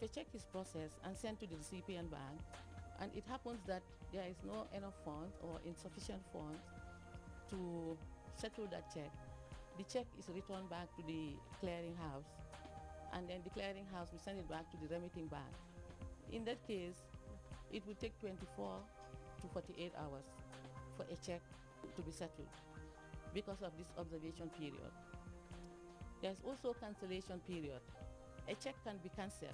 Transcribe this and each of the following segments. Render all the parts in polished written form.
if a check is processed and sent to the recipient bank, and it happens that there is no enough funds or insufficient funds to settle that check, the check is returned back to the clearinghouse, and then the clearinghouse will send it back to the remitting bank. In that case, it will take 24 to 48 hours for a check to be settled because of this observation period. There's also cancellation period. A check can be cancelled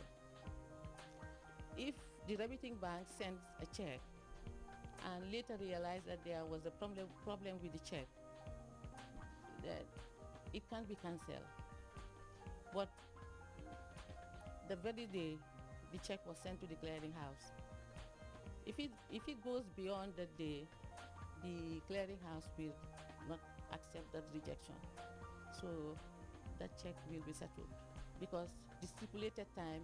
if the remitting bank sends a check and later realize that there was a problem with the check, that it can be cancelled. But the very day the check was sent to the clearinghouse, if it goes beyond that day, the clearinghouse will not accept that rejection. So that check will be settled because the stipulated time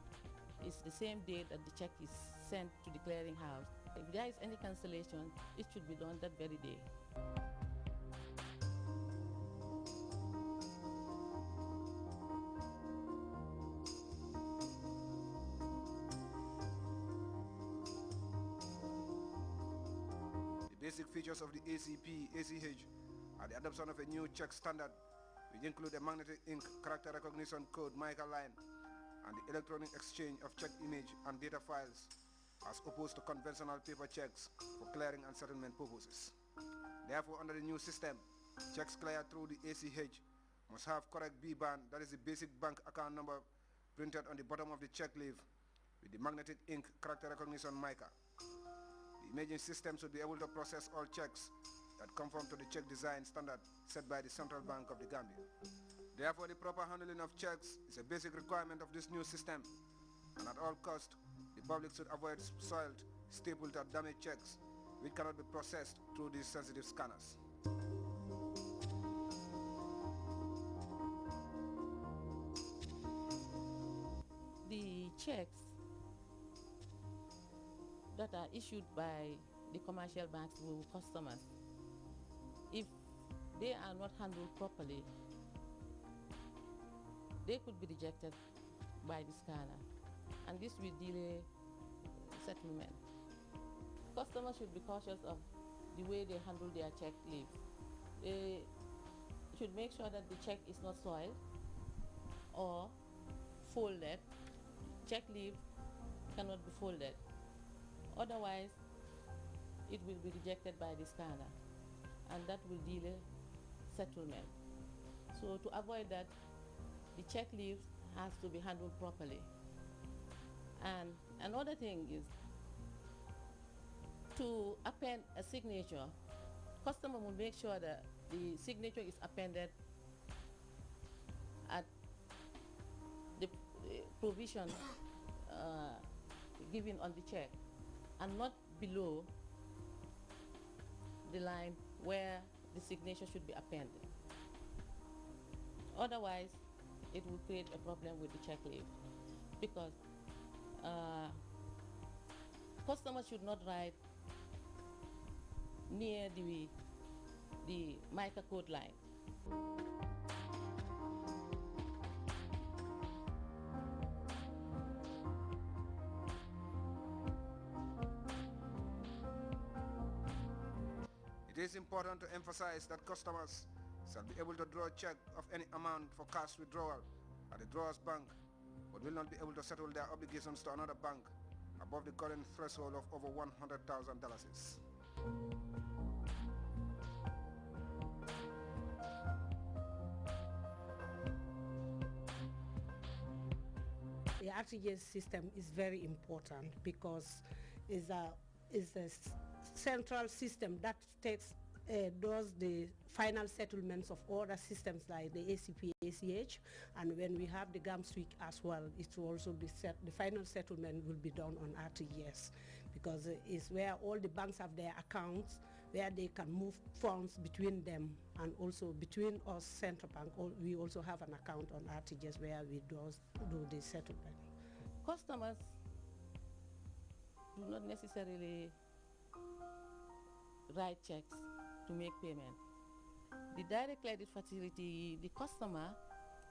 is the same day that the check is sent to the clearinghouse. If there is any cancellation, it should be done that very day. The basic features of the ACH are the adoption of a new check standard, which include a magnetic ink character recognition code MICA line and the electronic exchange of check image and data files, as opposed to conventional paper checks for clearing and settlement purposes. Therefore, under the new system, checks cleared through the ACH must have correct BBAN, that is the basic bank account number, printed on the bottom of the check leaf with the magnetic ink character recognition MICA. The imaging system should be able to process all checks that conform to the check design standard set by the Central Bank of the Gambia. Therefore, the proper handling of checks is a basic requirement of this new system, and at all costs, the public should avoid soiled, stapled or damaged checks which cannot be processed through these sensitive scanners. The checks that are issued by the commercial banks to customers, if they are not handled properly, they could be rejected by the scanner, and this will delay settlement. Customers should be cautious of the way they handle their check leaf. They should make sure that the check is not soiled or folded. Check leaf cannot be folded. Otherwise, it will be rejected by the scanner, and that will delay settlement. So to avoid that, the check leaf has to be handled properly. And another thing is to append a signature. Customer will make sure that the signature is appended at the provision given on the check and not below the line where the signature should be appended. Otherwise, it will create a problem with the check leaf, because customers should not write near the MICA code line. It is important to emphasize that customers shall be able to draw a check of any amount for cash withdrawal at the drawer's bank, but will not be able to settle their obligations to another bank above the current threshold of over $100,000. The RTGS system is very important because it's a central system that does the final settlements of all the systems like the ACP, ACH, and when we have the GAM switch as well, it will also be the final settlement will be done on RTGS, because it's where all the banks have their accounts, where they can move funds between them, and also between us Central Bank, we also have an account on RTGS where we do the settlement. Customers do not necessarily write checks to make payment. The direct credit facility, the customer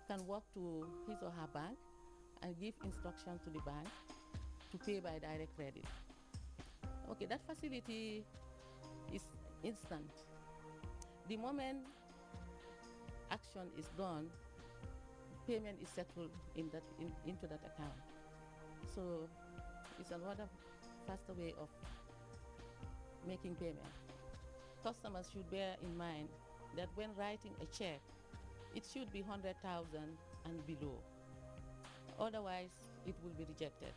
can walk to his or her bank and give instruction to the bank to pay by direct credit. Okay, that facility is instant. The moment action is done, payment is settled into that account. So it's another faster way of making payment. Customers should bear in mind that when writing a check, it should be 100,000 and below. Otherwise, it will be rejected.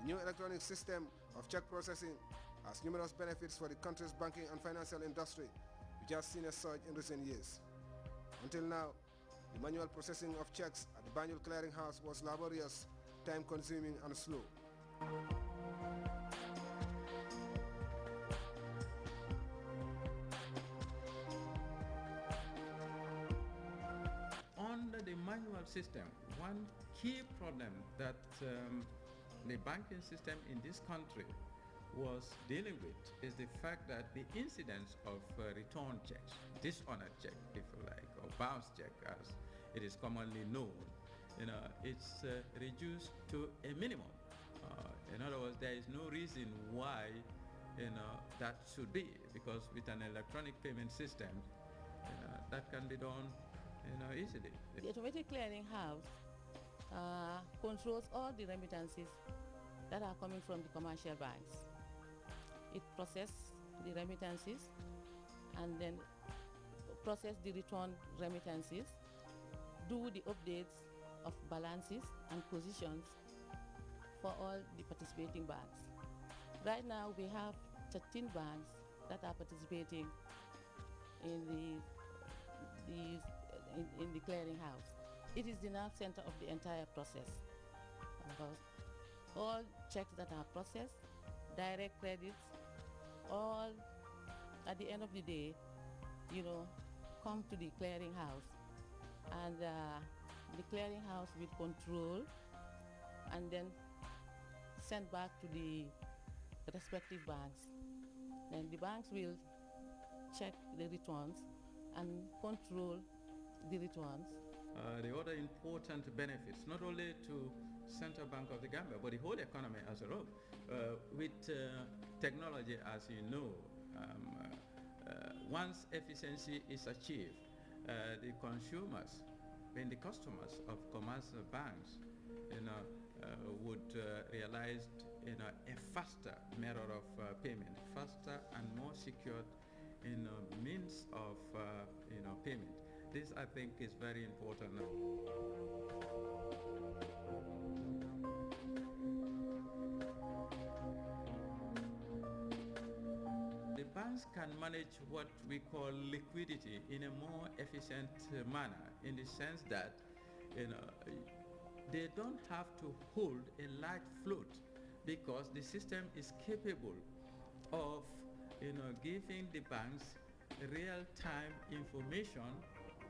The new electronic system of check processing has numerous benefits for the country's banking and financial industry, which has seen a surge in recent years. Until now, the manual processing of checks at the Banjul Clearing House was laborious, time-consuming, and slow. Under the manual system, one key problem that the banking system in this country was dealing with is the fact that the incidence of return checks, dishonored check, if you like, or bounce check as it is commonly known, it's reduced to a minimum. In other words, there is no reason why that should be, because with an electronic payment system, that can be done easily. The automatic clearing house controls all the remittances that are coming from the commercial banks. It processes the remittances and then process the return remittances, do the updates of balances and positions for all the participating banks. Right now we have 13 banks that are participating in the clearing house. It is the nerve center of the entire process, because all checks that are processed, direct credits, all at the end of the day, come to the clearing house, and the clearing house will control and then send back to the respective banks. Then the banks will check the returns and control the returns. The other important benefits, not only to Central Bank of the Gambia, but the whole economy as a whole, with technology, as you know, once efficiency is achieved, the consumers and the customers of commercial banks, would realize, a faster method of payment, faster and more secure, means of, payment. This, I think, is very important. The banks can manage what we call liquidity in a more efficient manner, in the sense that, they don't have to hold a large float, because the system is capable of, giving the banks real-time information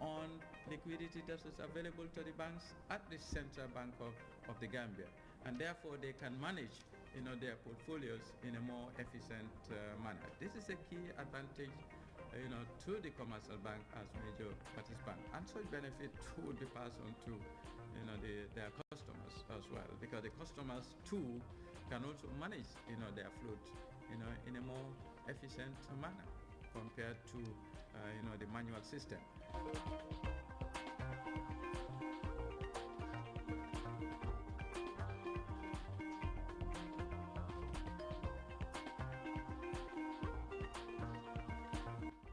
on liquidity that is available to the banks at the Central Bank of the Gambia, and therefore they can manage their portfolios in a more efficient manner. This is a key advantage to the commercial bank as major participant, and such benefit would be passed on to their customers as well, because the customers too can also manage their float in a more efficient manner compared to the manual system.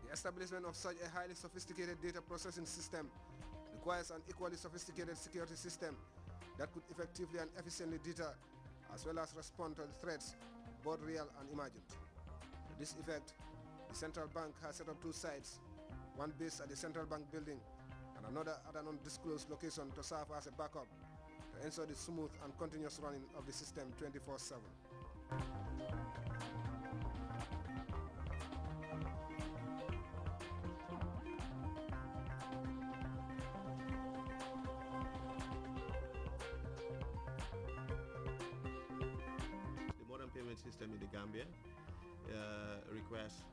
The establishment of such a highly sophisticated data processing system requires an equally sophisticated security system that could effectively and efficiently deter as well as respond to the threats, both real and imagined. To this effect, the Central Bank has set up two sites, one based at the Central Bank building and another at an undisclosed location to serve as a backup to ensure the smooth and continuous running of the system 24/7. System in the Gambia request